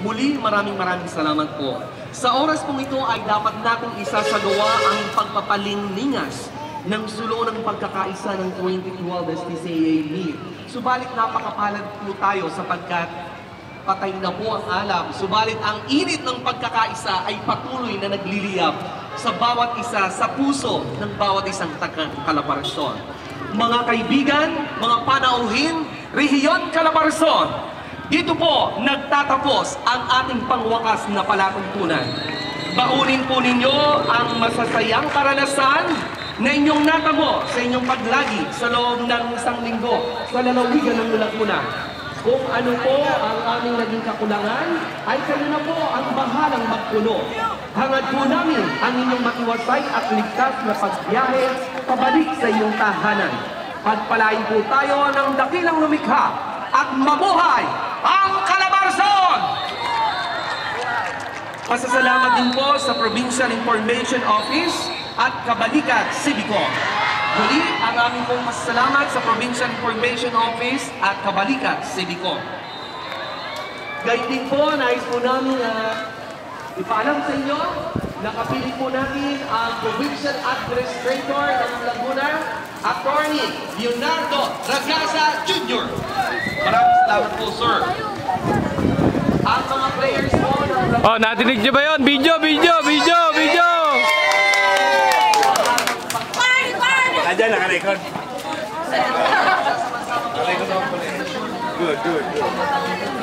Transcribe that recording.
Muli, maraming salamat po. Sa oras pong ito ay dapat nating isasagawa ang pagpapalingningas ng sulo ng pagkakaisa ng 2012 STCA Meet. Subalit napakapalad po tayo sapagkat patay na po ang alam. Subalit ang init ng pagkakaisa ay patuloy na nagliliyab sa bawat isa, sa puso ng bawat isang Calabarzon. Mga kaibigan, mga panauhin, Rehiyon Calabarzon, dito po nagtatapos ang ating pangwakas na palatuntunan. Baunin po ninyo ang masasayang karanasan na inyong natamo sa inyong paglagi sa loob ng isang linggo sa lalawigan ng Laguna. Kung ano po ang aming naging kakulangan, ay kayo na po ang bahalang magpuno. Hangad po namin ang inyong matiwasay at ligtas na pagbiyahe pabalik sa inyong tahanan. Pagpalain po tayo ng dakilang lumikha at mabuhay ang Calabarzon! Pasasalamat din po sa Provincial Information Office at Kabalikat Civico. Muli, ang aming pong pasasalamat sa Provincial Information Office at Kabalikat Civico. Gayun din po, nais po namin ipaalam sa inyo, nakapili po natin ang Provincial Administrator ng Laguna, Attorney Leonardo Ragasa Jr. Maraming salamat po, sir. Ang mga players po ng Laguna... Oh, natinig niyo ba yun? Video! Ayan, naka-record. Naka-record ako pala. Good.